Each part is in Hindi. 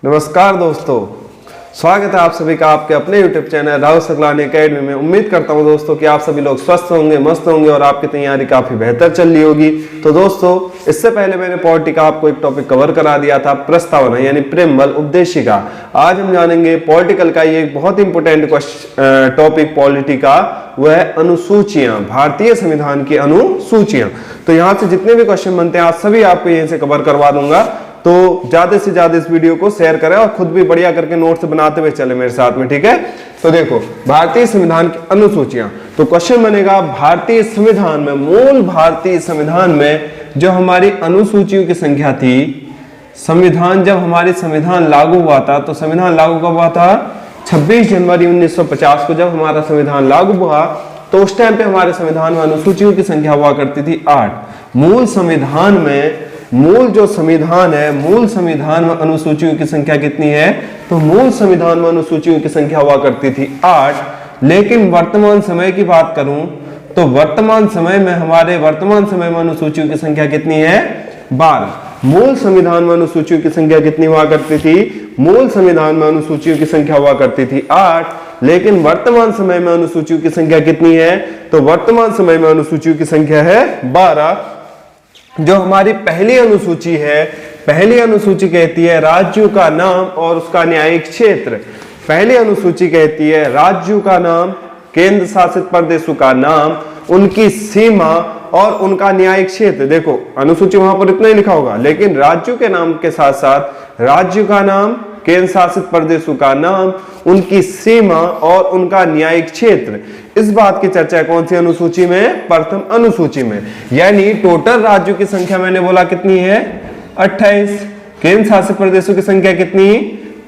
नमस्कार दोस्तों, स्वागत है आप सभी का आपके अपने YouTube channel Rahul Saklani academy में। उम्मीद करता हूं दोस्तों कि आप सभी लोग स्वस्थ होंगे, मस्त होंगे और आपकी तैयारी काफी बेहतर चल रही होगी। तो दोस्तों, इससे पहले मैंने पॉलिटी का आपको एक टॉपिक कवर करा दिया था, प्रस्तावना यानी प्रेमबल उपदेशिका। आज हम जानेंगे पॉलिटिकल का ये एक बहुत इंपॉर्टेंट टॉपिक पॉलिटी का, वह है अनुसूचियां, भारतीय संविधान की अनुसूचियां। तो यहाँ से जितने भी क्वेश्चन बनते हैं आज सभी आपको यहीं से कवर करवा दूंगा। तो ज्यादा से ज्यादा इस वीडियो को शेयर करें और खुद भी बढ़िया करके नोट्स बनाते हुए चले मेरे साथ में, ठीक है। तो देखो, भारतीय संविधान की अनुसूचियां। तो क्वेश्चन बनेगा, भारतीय संविधान में, मूल भारतीय संविधान में जो हमारी अनुसूचियों की संख्या थी, संविधान जब हमारी संविधान लागू हुआ था, तो संविधान लागू कब हुआ था? 26 जनवरी 1950 को जब हमारा संविधान लागू हुआ, तो उस टाइम पे हमारे संविधान में अनुसूचियों की संख्या हुआ करती थी 8। मूल संविधान में, मूल जो संविधान है, मूल संविधान में अनुसूचियों की संख्या कितनी है? तो मूल संविधान में अनुसूचियों की संख्या हुआ करती थी 8। लेकिन वर्तमान समय की बात करूं तो वर्तमान समय में अनुसूचियों की संख्या कितनी है? 12। मूल संविधान में अनुसूचियों की संख्या कितनी हुआ करती थी? मूल संविधान में अनुसूचियों की संख्या हुआ करती थी 8। लेकिन वर्तमान समय में अनुसूचियों की संख्या कितनी है? तो वर्तमान समय में अनुसूचियों की संख्या है 12। जो हमारी पहली अनुसूची है, पहली अनुसूची कहती है राज्यों का नाम और उसका न्यायिक क्षेत्र। पहली अनुसूची कहती है राज्यों का नाम, केंद्र शासित प्रदेशों का नाम, उनकी सीमा और उनका न्यायिक क्षेत्र। देखो, अनुसूची वहां पर इतना ही लिखा होगा, लेकिन राज्यों के नाम के साथ साथ राज्यों का नाम, केंद्र शासित प्रदेशों का नाम, उनकी सीमा और उनका न्यायिक क्षेत्र। इस बात की चर्चा कौन सी अनुसूची में? प्रथम अनुसूची में। यानी टोटल राज्यों की संख्या मैंने बोला कितनी है? 28। केंद्र शासित प्रदेशों की संख्या कितनी?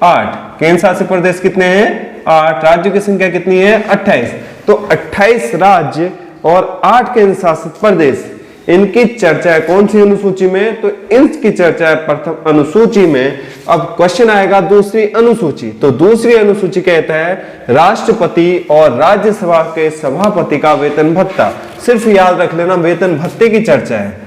8। केंद्र शासित प्रदेश कितने हैं? 8। राज्यों की संख्या कितनी है? 28। तो 28 राज्य और 8 केंद्र शासित प्रदेश, इनकी चर्चा है कौन सी अनुसूची में? तो इनकी चर्चा है प्रथम अनुसूची में। अब क्वेश्चन आएगा दूसरी अनुसूची। तो दूसरी अनुसूची कहता है राष्ट्रपति और राज्यसभा के सभापति का वेतन भत्ता। सिर्फ याद रख लेना, वेतन भत्ते की चर्चा है।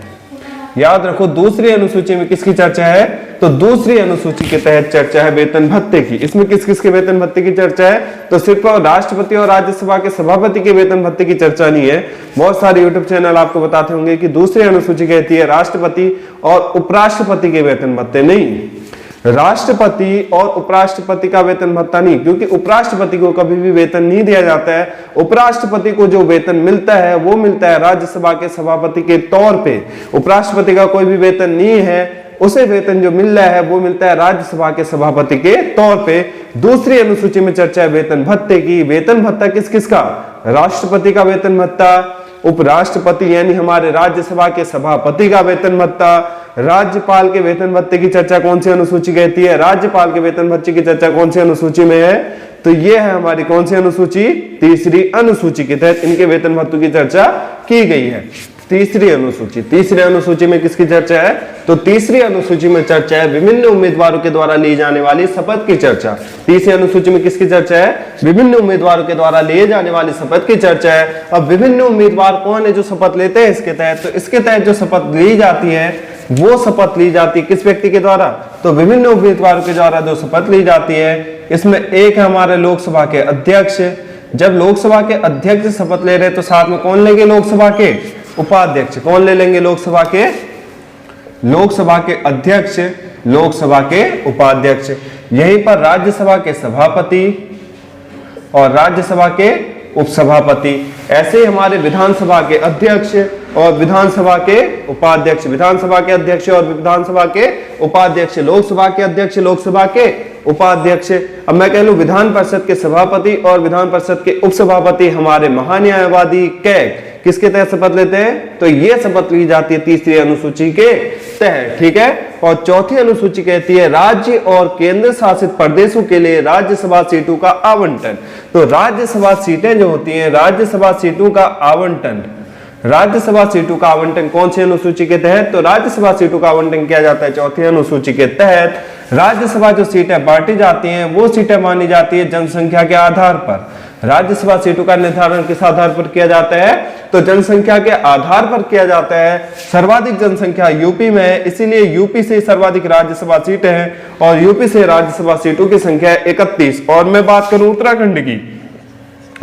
याद रखो, दूसरी अनुसूची में किसकी चर्चा है? तो दूसरी अनुसूची के तहत चर्चा है वेतन भत्ते की। इसमें किस किस के वेतन भत्ते की चर्चा है? तो सिर्फ राष्ट्रपति और राज्यसभा के सभापति के वेतन भत्ते की चर्चा नहीं है। बहुत सारे यूट्यूब चैनल आपको बताते होंगे कि दूसरी अनुसूची कहती है राष्ट्रपति और उपराष्ट्रपति के वेतन भत्ते। नहीं, राष्ट्रपति और उपराष्ट्रपति का वेतन भत्ता नहीं, क्योंकि उपराष्ट्रपति को कभी भी वेतन नहीं दिया जाता है। उपराष्ट्रपति को जो वेतन मिलता है वो मिलता है राज्यसभा के सभापति के तौर पे। उपराष्ट्रपति का कोई भी वेतन नहीं है, उसे वेतन जो मिल रहा है वो मिलता है राज्यसभा के सभापति के तौर पे। दूसरी अनुसूची में चर्चा है वेतन भत्ते की। वेतन भत्ता किस किस का? राष्ट्रपति का वेतन भत्ता, उपराष्ट्रपति यानी हमारे राज्यसभा के सभापति का वेतन भत्ता, राज्यपाल के वेतन भत्ते की चर्चा कौन सी अनुसूची कहती है? राज्यपाल के वेतन भत्ते की चर्चा कौन सी अनुसूची में है? तो ये है हमारी कौन सी अनुसूची? तीसरी अनुसूची के तहत इनके वेतन भत्तों की चर्चा की गई है। तीसरी अनुसूची। तीसरी अनुसूची में किसकी चर्चा है? तो तीसरी अनुसूची में चर्चा है विभिन्न उम्मीदवारों के द्वारा ली जाने वाली शपथ की चर्चा। तीसरी अनुसूची में किसकी चर्चा है? विभिन्न उम्मीदवारों के द्वारा लिए जाने वाली शपथ की चर्चा है। अब विभिन्न उम्मीदवार कौन है जो शपथ लेते हैं इसके तहत? तो इसके तहत जो शपथ ली जाती है वो शपथ ली जाती है किस व्यक्ति के द्वारा? तो विभिन्न उम्मीदवारों के द्वारा जो शपथ ली जाती है, इसमें एक है हमारे लोकसभा के अध्यक्ष। जब लोकसभा के अध्यक्ष शपथ ले रहे तो साथ में कौन लेंगे? लोकसभा के उपाध्यक्ष। कौन ले लेंगे? लोकसभा के अध्यक्ष, लोकसभा के उपाध्यक्ष। यहीं पर राज्यसभा के सभापति और राज्यसभा के उपसभापति। ऐसे ही हमारे विधानसभा के अध्यक्ष और विधानसभा के उपाध्यक्ष, विधानसभा के अध्यक्ष और विधानसभा के उपाध्यक्ष, लोकसभा के अध्यक्ष, लोकसभा के उपाध्यक्ष। अब मैं कह लूं विधान परिषद के सभापति और विधान परिषद के उपसभापति हमारे महान्यायवादी कैग किसके तहत शपथ लेते हैं? तो ये शपथ ली जाती है तीसरी अनुसूची के तहत, ठीक है। और चौथी अनुसूची कहती है राज्य और केंद्र शासित प्रदेशों के लिए राज्यसभा सीटों का आवंटन। तो राज्यसभा सीटें जो होती हैं, राज्यसभा सीटों का आवंटन, राज्यसभा सीटों का आवंटन कौन सी अनुसूची के तहत? तो राज्यसभा सीटों का आवंटन किया जाता है चौथी अनुसूची के तहत। राज्यसभा जो सीटें बांटी जाती हैं वो सीटें मानी जाती है जनसंख्या के आधार पर। राज्यसभा सीटों का निर्धारण किस आधार पर किया जाता है? तो जनसंख्या के आधार पर किया जाता है। सर्वाधिक जनसंख्या यूपी में है, इसीलिए यूपी से सर्वाधिक राज्यसभा सीटें हैं और यूपी से राज्यसभा सीटों की संख्या है 31। और मैं बात करूं उत्तराखंड की,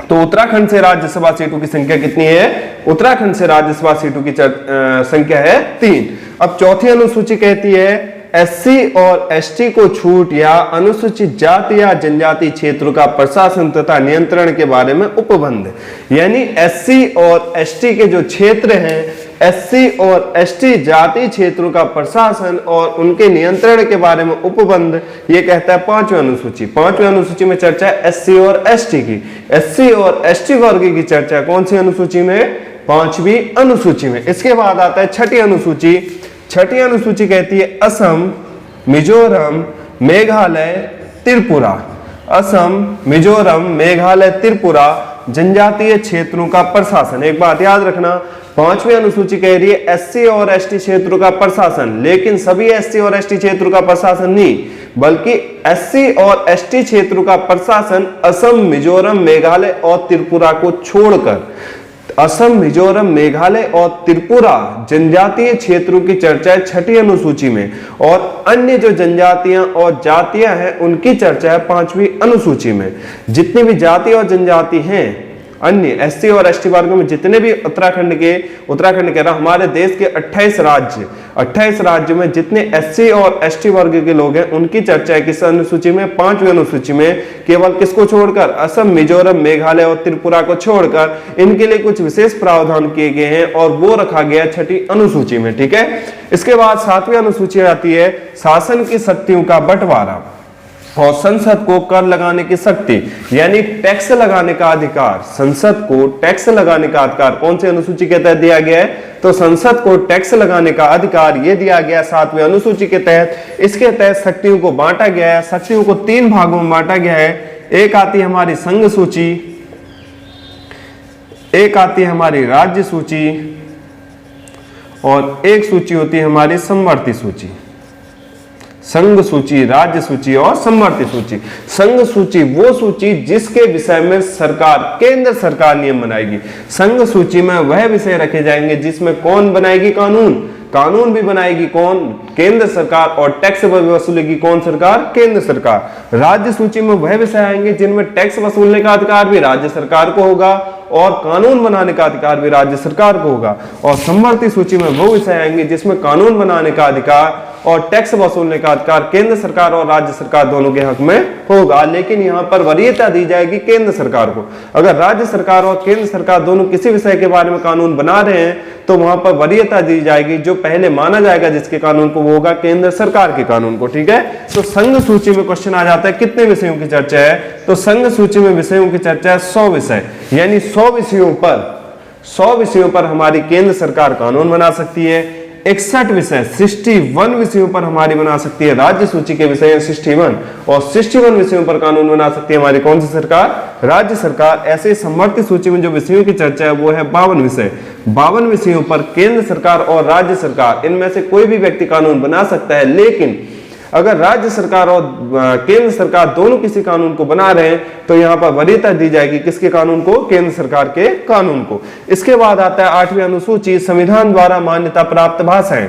तो उत्तराखंड से राज्यसभा सीटों की संख्या कितनी है? उत्तराखंड से राज्यसभा सीटों की संख्या है 3। अब चौथी अनुसूची कहती है एससी और एसटी को छूट या अनुसूचित जाति या जनजाति क्षेत्रों का प्रशासन तथा नियंत्रण के बारे में उपबंध। यानी एससी और एसटी के जो क्षेत्र हैं, एससी और एसटी जाति क्षेत्रों का प्रशासन और उनके नियंत्रण के बारे में उपबंध, ये कहता है 5वीं अनुसूची। 5वीं अनुसूची में चर्चा है एससी और एसटी की। एससी और एसटी वर्ग की चर्चा कौन सी अनुसूची में? 5वीं अनुसूची में। इसके बाद आता है छठी अनुसूची। छठी अनुसूची कहती है असम, मिजोरम, मेघालय, त्रिपुरा। असम, मिजोरम, मेघालय, त्रिपुरा जनजातीय क्षेत्रों का प्रशासन। एक बात याद रखना, 5वीं अनुसूची कह रही है एससी और एसटी क्षेत्रों का प्रशासन, लेकिन सभी एससी और एसटी क्षेत्रों का प्रशासन नहीं, बल्कि एससी और एसटी क्षेत्रों का प्रशासन असम, मिजोरम, मेघालय और त्रिपुरा को छोड़कर। असम, मिजोरम, मेघालय और त्रिपुरा जनजातीय क्षेत्रों की चर्चा है छठी अनुसूची में, और अन्य जो जनजातियां और जातियां हैं उनकी चर्चा है 5वीं अनुसूची में। जितनी भी जाति और जनजाति हैं अन्य एससी और एसटी वर्गों में, जितने भी उत्तराखंड कह रहा हमारे देश के 28 राज्य में जितने एससी और एसटी वर्ग के लोग हैं उनकी चर्चा है किस अनुसूची में? 5वीं अनुसूची में। केवल किसको छोड़कर? असम, मिजोरम, मेघालय और त्रिपुरा को छोड़कर इनके लिए कुछ विशेष प्रावधान किए गए हैं और वो रखा गया छठी अनुसूची में। ठीक है। इसके बाद 7वीं अनुसूची आती है शासन की शक्तियों का बंटवारा और संसद को कर लगाने की शक्ति, यानी टैक्स लगाने का अधिकार। संसद को टैक्स लगाने का अधिकार कौन सी अनुसूची के तहत दिया गया है? तो संसद को टैक्स लगाने का अधिकार ये दिया गया 7वीं अनुसूची के तहत। इसके तहत शक्तियों को बांटा गया है। शक्तियों को 3 भागों में बांटा गया है। एक आती है हमारी संघ सूची, एक आती है हमारी राज्य सूची और एक सूची होती है हमारी समवर्ती सूची। संघ सूची, राज्य सूची और समवर्ती सूची। संघ सूची वो सूची जिसके विषय में सरकार, केंद्र सरकार नियम बनाएगी। संघ सूची में वह विषय रखे जाएंगे जिसमें कौन बनाएगी कानून? कानून भी बनाएगी कौन? केंद्र सरकार। और टैक्स वसूलेगी कौन सरकार? केंद्र सरकार। राज्य सूची में वह विषय आएंगे जिनमें टैक्स वसूलने का अधिकार भी राज्य सरकार को होगा और कानून बनाने का अधिकार भी राज्य सरकार को होगा। और समवर्ती सूची में वो विषय आएंगे जिसमें कानून बनाने का अधिकार और टैक्स वसूलने का अधिकार केंद्र सरकार और राज्य सरकार दोनों के हक में होगा, लेकिन यहाँ पर वरीयता दी जाएगी केंद्र सरकार को। अगर राज्य सरकार और केंद्र सरकार दोनों किसी विषय के बारे में कानून बना रहे हैं तो वहां पर वरीयता दी जाएगी। जो पहले माना जाएगा जिसके कानून को, वो होगा केंद्र सरकार के कानून को। ठीक है। तो संघ सूची में क्वेश्चन आ जाता है कितने विषयों की चर्चा है? तो संघ सूची में विषयों की चर्चा है 100 विषय, यानी 100 विषयों पर हमारी केंद्र सरकार कानून बना सकती है। 61 विषय, 61 विषयों पर हमारी बना सकती है राज्य सूची के विषय 61, और 61 विषयों पर कानून बना सकती है हमारी कौन सी सरकार? राज्य सरकार। ऐसे समवर्ती सूची में जो विषयों की चर्चा है वो है 52 विषय। 52 विषयों पर केंद्र सरकार और राज्य सरकार इनमें से कोई भी व्यक्ति कानून बना सकता है, लेकिन अगर राज्य सरकार और केंद्र सरकार दोनों किसी कानून को बना रहे हैं तो यहां पर वरीयता दी जाएगी किसके कानून को? केंद्र सरकार के कानून को। इसके बाद आता है 8वीं अनुसूची संविधान द्वारा मान्यता प्राप्त भाषाएं।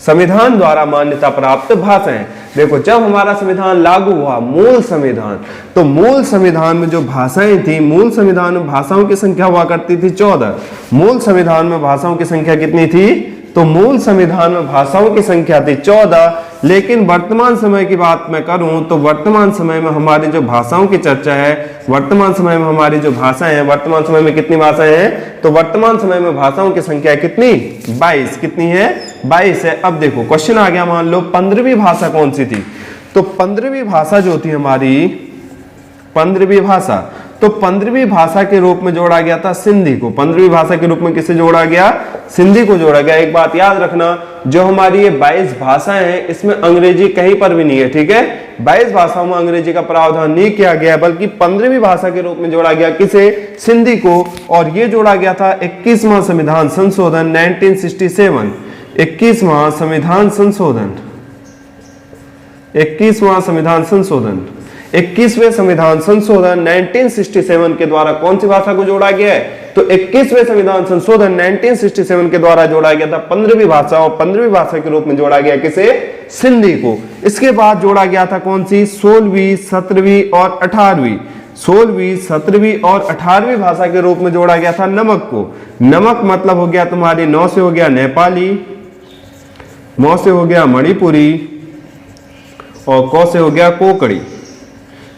संविधान द्वारा मान्यता प्राप्त भाषाएं। देखो, जब हमारा संविधान लागू हुआ, मूल संविधान, तो मूल संविधान में जो भाषाएं थी, मूल संविधान में भाषाओं की संख्या हुआ करती थी 14। मूल संविधान में भाषाओं की संख्या कितनी थी? तो मूल संविधान में भाषाओं की संख्या थी 14, लेकिन वर्तमान समय की बात मैं करूं तो वर्तमान समय में हमारी जो भाषाओं की चर्चा है, वर्तमान समय में हमारी जो भाषाएं हैं, वर्तमान समय में कितनी भाषाएं हैं? तो वर्तमान समय में भाषाओं की संख्या कितनी? 22। कितनी है? 22 है। अब देखो क्वेश्चन आ गया, मान लो 15वीं भाषा कौन सी थी? तो 15वीं भाषा जो थी हमारी, 15वीं भाषा, तो 15वीं भाषा के रूप में जोड़ा गया था सिंधी को। 15वीं भाषा के रूप में किसे जोड़ा गया? सिंधी को जोड़ा गया। एक बात याद रखना, जो हमारी ये 22 भाषाएं हैं इसमें अंग्रेजी कहीं पर भी नहीं है। ठीक है। 22 भाषाओं में अंग्रेजी का प्रावधान नहीं किया गया, बल्कि 15वीं भाषा के रूप में जोड़ा गया किसे? सिंधी को। और ये जोड़ा गया था 21वां संविधान संशोधन 1967। 21वां संविधान संशोधन 21वां संविधान संशोधन, 21वें संविधान संशोधन 1967 के द्वारा कौन सी भाषा को जोड़ा गया है? तो 21वें संविधान संशोधन 1967 के द्वारा जोड़ा गया था 15वीं भाषा, और 15वीं भाषा के रूप में जोड़ा गया किसे? सिंधी को। इसके बाद जोड़ा गया था कौन सी? 16वीं, 17वीं और 18वीं, 16वीं, 17वीं और 18वीं भाषा के रूप में जोड़ा गया था नमक को। नमक मतलब हो गया तुम्हारी 9 से हो गया नेपाली, मौ से हो गया मणिपुरी और कौ से हो गया कोंकणी,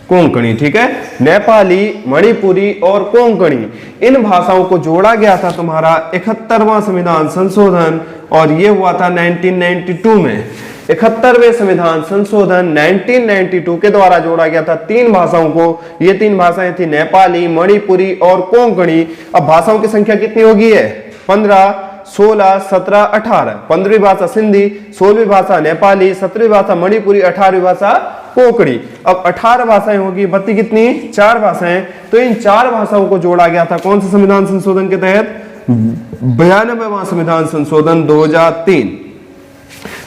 कोंकणी। ठीक है, नेपाली, मणिपुरी और कोंकणी, इन भाषाओं को जोड़ा गया था तुम्हारा 71वां संविधान संशोधन, और ये हुआ था 1992 में। 71वें संविधान संशोधन 1992 के द्वारा जोड़ा गया था 3 भाषाओं को। ये 3 भाषाएं थी नेपाली, मणिपुरी और कोंकणी। अब भाषाओं की संख्या कितनी हो गई है? 15, 16, 17, 18। 15वीं भाषा सिंधी, 16वीं भाषा नेपाली, 17वीं भाषा मणिपुरी, 18वीं भाषा कोंकणी। अब 18 भाषाएं होगी, बत्ती कितनी? 4 भाषाएं। तो इन 4 भाषाओं को जोड़ा गया था कौन से संविधान संशोधन के तहत? 92वां संविधान संशोधन 2003।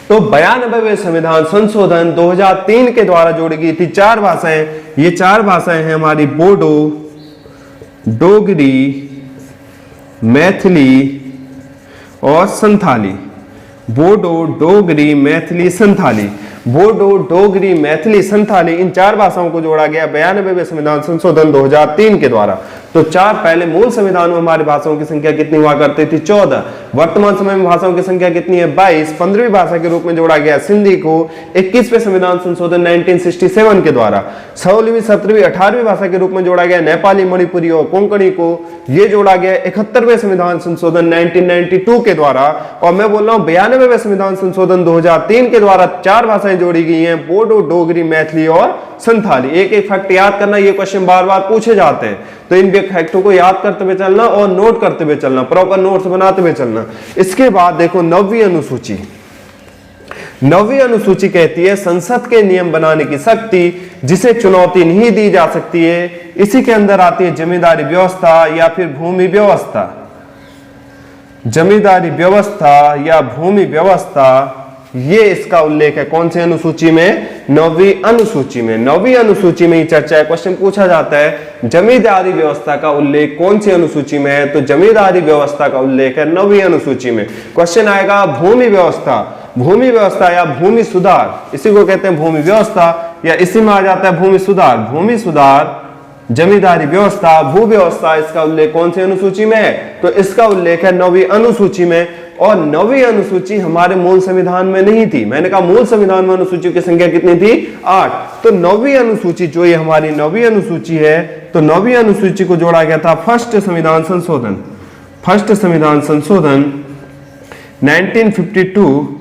तो 92वें संविधान संशोधन 2003 के द्वारा जोड़ी गई थी 4 भाषाएं। ये 4 भाषाएं हैं हमारी बोडो, डोगरी, मैथिली और संथाली। बोडो, डोगरी, मैथिली, संथाली। बोडो, डोगरी, मैथिली, संथाली, इन 4 भाषाओं को जोड़ा गया 92वें संविधान संशोधन 2003 के द्वारा। तो 4 पहले मूल संविधान में हमारी भाषाओं की संख्या कितनी हुआ करती थी? 14। वर्तमान समय में भाषाओं की संख्या कितनी है? 22। 15वीं भाषा के रूप में जोड़ा गया सिंधी को 21वें संविधान संशोधन 1967 के द्वारा। 16वीं, 17वीं, 18वीं भाषा के रूप में जोड़ा गया नेपाली, मणिपुरी और कोंकणी को। ये जोड़ा गया 71वें संविधान संशोधन 1992 के द्वारा। और मैं बोल रहा हूँ 92वें संविधान संशोधन 2003 के द्वारा 4 भाषाएं जोड़ी गई हैं, बोडो, डोगरी, मैथिली और संथाली। एक एक फैक्ट याद करना, ये क्वेश्चन बार बार पूछे जाते हैं, तो इन फैक्टों को याद करते हुए चलना और नोट करते हुए चलना, प्रॉपर नोट्स बनाते हुए चलना। इसके बाद देखो 9वीं अनुसूची। 9वीं अनुसूची कहती है संसद के नियम बनाने की शक्ति जिसे चुनौती नहीं दी जा सकती है। इसी के अंदर आती है जमींदारी व्यवस्था या फिर भूमि व्यवस्था। जमींदारी व्यवस्था या भूमि व्यवस्था, ये इसका उल्लेख है कौन सी अनुसूची में? 9वीं अनुसूची में। 9वीं अनुसूची में ही चर्चा है, क्वेश्चन पूछा जाता है जमींदारी व्यवस्था का उल्लेख कौन सी अनुसूची में है? तो जमींदारी व्यवस्था का उल्लेख है 9वीं अनुसूची में। क्वेश्चन आएगा भूमि व्यवस्था, भूमि व्यवस्था या भूमि सुधार, इसी को कहते हैं भूमि व्यवस्था, या इसी में आ जाता है भूमि सुधार। भूमि सुधार, जमींदारी व्यवस्था, भू व्यवस्था, इसका उल्लेख कौन सी अनुसूची में है? तो इसका उल्लेख है 9वीं अनुसूची में। और 9वीं अनुसूची हमारे मूल संविधान में नहीं थी। मैंने कहा मूल संविधान में अनुसूचियों की संख्या कितनी थी? 8। तो 9वीं अनुसूची जो ये हमारी 9वीं अनुसूची है, तो 9वीं अनुसूची को जोड़ा गया था फर्स्ट संविधान संशोधन, फर्स्ट संविधान संशोधन 1952,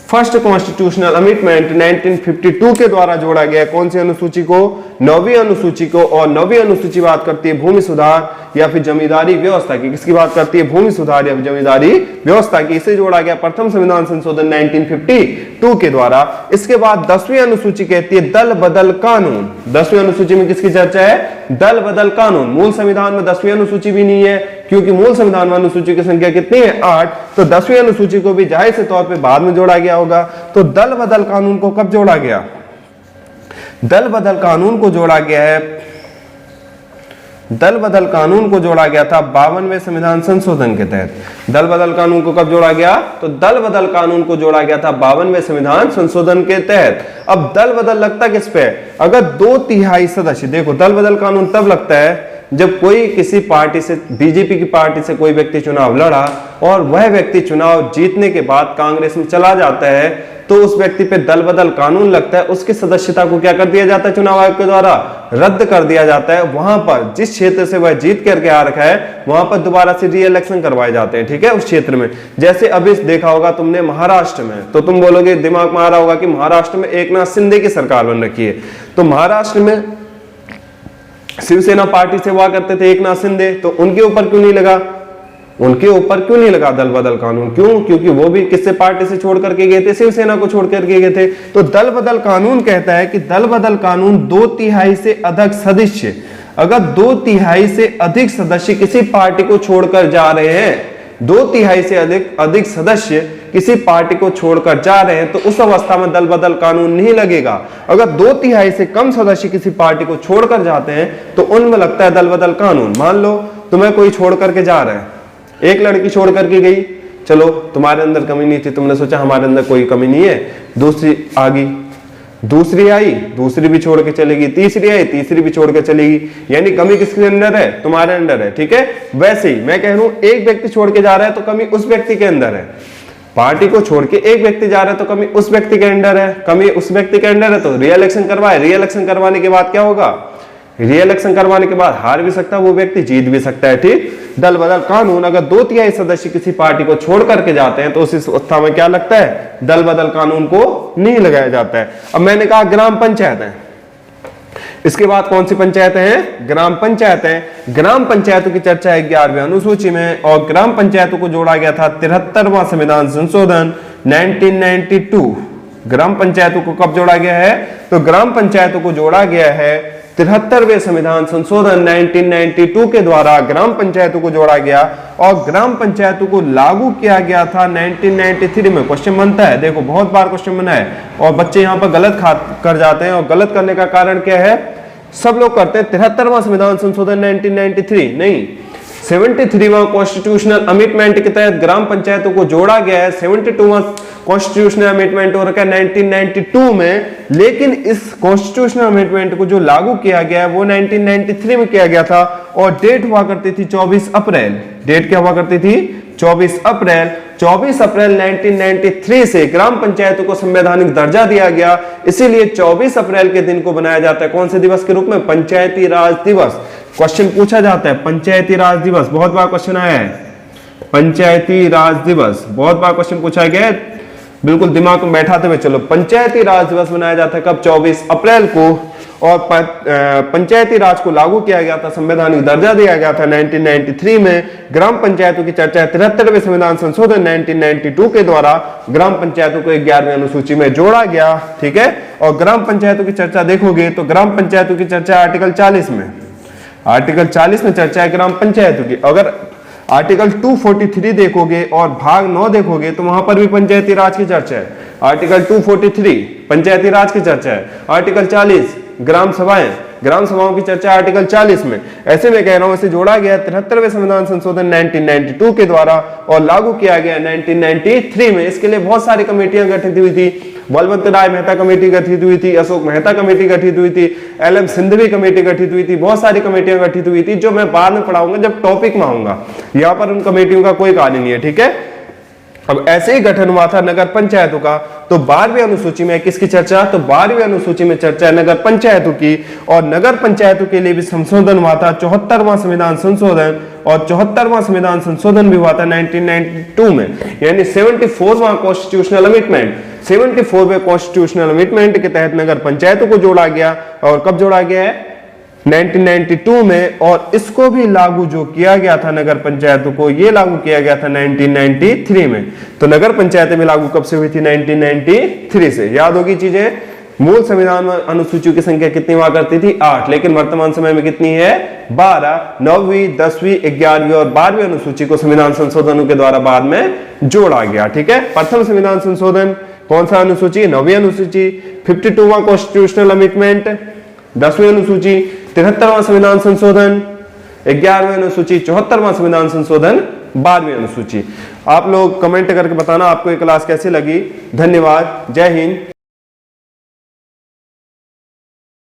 फर्स्ट कॉन्स्टिट्यूशनल अमेंडमेंट 1952 के द्वारा जोड़ा गया। कौन सी अनुसूची को? 9वीं अनुसूची को। और 9वीं अनुसूची बात करती है भूमि सुधार या फिर जमींदारी व्यवस्था की। किसकी बात करती है? भूमि सुधार या जमींदारी व्यवस्था की। इसे जोड़ा गया प्रथम संविधान संशोधन 1952 के द्वारा। इसके बाद 10वीं अनुसूची कहती है दल बदल कानून। 10वीं अनुसूची में किसकी चर्चा है? दल बदल कानून। मूल संविधान में 10वीं अनुसूची भी नहीं है, क्योंकि मूल संविधान में अनुसूची की संख्या कितनी है? 8। तो 10वीं अनुसूची को भी जाहिर से तौर पे बाद में जोड़ा गया होगा। तो दल बदल कानून को कब जोड़ा गया? दल बदल कानून को जोड़ा गया है, दल बदल कानून को जोड़ा गया था 52वें संविधान संशोधन के तहत। दल बदल कानून को कब जोड़ा गया? तो दल बदल कानून को जोड़ा गया था 52वें संविधान संशोधन के तहत। अब दल बदल लगता किस पे? अगर 2/3 सदस्य, देखो दल बदल कानून तब लगता है जब कोई किसी पार्टी से, बीजेपी की पार्टी से कोई व्यक्ति चुनाव लड़ा और वह व्यक्ति चुनाव जीतने के बाद कांग्रेस में चला जाता है, तो उस व्यक्ति पे दल बदल कानून लगता है। उसकी सदस्यता को क्या कर दिया जाता है? चुनाव आयोग के द्वारा रद्द कर दिया जाता है। वहां पर जिस क्षेत्र से वह जीत करके आ रखा है, वहां पर दोबारा से री इलेक्शन करवाए जाते हैं। ठीक है, उस क्षेत्र में। जैसे अभी देखा होगा तुमने महाराष्ट्र में, तो तुम बोलोगे, दिमाग में आ रहा होगा कि महाराष्ट्र में एकनाथ शिंदे की सरकार बन रखी है। तो महाराष्ट्र में शिवसेना पार्टी से हुआ करते थे एकनाथ शिंदे, तो उनके ऊपर क्यों नहीं लगा? उनके ऊपर क्यों नहीं लगा दल बदल कानून? क्यों? क्योंकि वो भी किससे पार्टी से छोड़ करके गए थे? शिवसेना को छोड़ करके गए थे। तो दल बदल कानून कहता है कि दल बदल कानून 2/3 से अधिक सदस्य, अगर 2/3 से अधिक सदस्य किसी पार्टी को छोड़कर जा रहे हैं, 2/3 से अधिक सदस्य किसी पार्टी को छोड़कर जा रहे हैं तो उस अवस्था में दल बदल कानून नहीं लगेगा। अगर 2/3 से कम सदस्य किसी पार्टी को छोड़कर जाते हैं तो उनमें लगता है दल बदल कानून। मान लो तुम्हें कोई छोड़ करके जा रहा है, एक लड़की छोड़ करके गई, चलो तुम्हारे अंदर कमी नहीं थी, तुमने सोचा हमारे अंदर कोई कमी नहीं है, दूसरी आ गई, दूसरी आई, दूसरी भी छोड़ के चलेगी, तीसरी आई, तीसरी भी छोड़ के चलेगी, यानी कमी किसके अंदर है? तुम्हारे अंदर है। ठीक है, वैसे ही मैं कह रहा हूं एक व्यक्ति छोड़ के जा रहा है तो कमी उस व्यक्ति के अंदर है, पार्टी को छोड़ के एक व्यक्ति जा रहा है तो कमी उस व्यक्ति के अंदर है, कमी उस व्यक्ति के अंदर है तो री इलेक्शन करवाए, री इलेक्शन करवाने के बाद क्या होगा? री इलेक्शन करवाने के बाद हार भी सकता है वो व्यक्ति, जीत भी सकता है। ठीक, दल बदल कानून, अगर 2/3 सदस्य किसी पार्टी को छोड़ करके जाते हैं तो उस अवस्था में क्या लगता है? दल बदल कानून को नहीं लगाया जाता है। अब मैंने कहा ग्राम पंचायत है, इसके बाद कौन सी पंचायत है? ग्राम पंचायत है। ग्राम पंचायतों की चर्चा है 11वीं अनुसूची में, और ग्राम पंचायतों को जोड़ा गया था 73वां संविधान संशोधन 1992। ग्राम पंचायतों को कब जोड़ा गया है? तो ग्राम पंचायतों को जोड़ा गया है 73वें संविधान संशोधन 1992 के द्वारा ग्राम पंचायतों को जोड़ा गया, और ग्राम पंचायतों को लागू किया गया था 1993 में। क्वेश्चन बनता है, देखो बहुत बार क्वेश्चन बना है और बच्चे यहाँ पर गलत कर जाते हैं, और गलत करने का कारण क्या है? सब लोग करते हैं 73वां संविधान संशोधन 1993, नहीं, 73वां कॉन्स्टिट्यूशनल अमेंडमेंट के तहत ग्राम पंचायतों को जोड़ा गया है। 72वां कॉन्स्टिट्यूशनल अमेंडमेंट हो रखा है 1992 में, लेकिन इस कॉन्स्टिट्यूशनल अमेंडमेंट को जो लागू किया गया है वो 1993 में किया गया था, और डेट हुआ करती थी 24 अप्रैल। डेट क्या हुआ करती थी? 24 अप्रैल। 24 अप्रैल 1993 से ग्राम पंचायतों को संवैधानिक दर्जा दिया गया, इसीलिए 24 अप्रैल के दिन को बनाया जाता है कौन से दिवस के रूप में? पंचायती राज दिवस। क्वेश्चन पूछा जाता है पंचायती राज दिवस, बहुत बार क्वेश्चन आया है, पंचायती राज दिवस बहुत बार क्वेश्चन पूछा गया है, बिल्कुल दिमाग में बैठाते हुए चलो। पंचायती राज दिवस मनाया जाता है कब? 24 अप्रैल को, और पंचायती राज को लागू किया गया था, संवैधानिक दर्जा दिया गया था 1993 में। ग्राम पंचायतों की चर्चा 73वें संविधान संशोधन 1992 के द्वारा ग्राम पंचायतों को 11वीं अनुसूची में जोड़ा गया। ठीक है, और ग्राम पंचायतों की चर्चा देखोगे तो ग्राम पंचायतों की चर्चा आर्टिकल 40 में, आर्टिकल 40 में चर्चा है ग्राम पंचायतों की। अगर आर्टिकल 243 देखोगे और भाग 9 देखोगे तो वहां पर भी पंचायती राज की चर्चा है। आर्टिकल 243 पंचायती राज की चर्चा है, आर्टिकल 40 ग्राम सभाएं, ग्राम सभाओं की चर्चा आर्टिकल 40 में। ऐसे में कह रहा हूं इसे जोड़ा गया 73वें संविधान संशोधन 1992 के द्वारा और लागू किया गया 1993 में। इसके लिए बहुत सारी कमेटियां गठित हुई थी, बलवंत राय मेहता कमेटी गठित हुई थी, अशोक मेहता कमेटी गठित हुई थी, LM सिंधवी कमेटी गठित हुई थी, बहुत सारी कमेटियां गठित हुई थी जो मैं बाद में पढ़ाऊंगा जब टॉपिक में आऊंगा। यहाँ पर उन कमेटियों का कोई कार्य नहीं है। ठीक है, अब ऐसे ही गठन हुआ था नगर पंचायतों का। तो 12वीं अनुसूची में किसकी चर्चा? तो 12वीं अनुसूची में चर्चा है नगर पंचायतों की, और नगर पंचायतों के लिए भी संशोधन हुआ था 74वां संविधान संशोधन, और 74वां संविधान संशोधन भी हुआ था 1992 में, यानी 74वां कॉन्स्टिट्यूशनल अमेंडमेंट। 74वें कॉन्स्टिट्यूशनल अमेंडमेंट के तहत नगर पंचायतों को जोड़ा गया, और कब जोड़ा गया है? 1992 में, और इसको भी लागू जो किया गया था नगर पंचायतों को, ये लागू किया गया था 1993 में। तो नगर पंचायतें भी लागू कब से हुई थी? 1993 से। याद होगी चीजें, मूल संविधान में अनुसूचियों की संख्या कितनी हुआ करती थी? 8, लेकिन वर्तमान समय में कितनी है? 12। 9वीं, 10वीं, 11वीं और 12वीं अनुसूची को संविधान संशोधनों के द्वारा बाद में जोड़ा गया। ठीक है, प्रथम संविधान संशोधन कौन सा अनुसूची? 9वीं अनुसूची। 52वां कॉन्स्टिट्यूशनल अमेंडमेंट 10वीं अनुसूची। 73वां संविधान संशोधन 11वीं अनुसूची। 74वां संविधान संशोधन 12वीं अनुसूची। आप लोग कमेंट करके बताना आपको ये क्लास कैसी लगी। धन्यवाद, जय हिंद।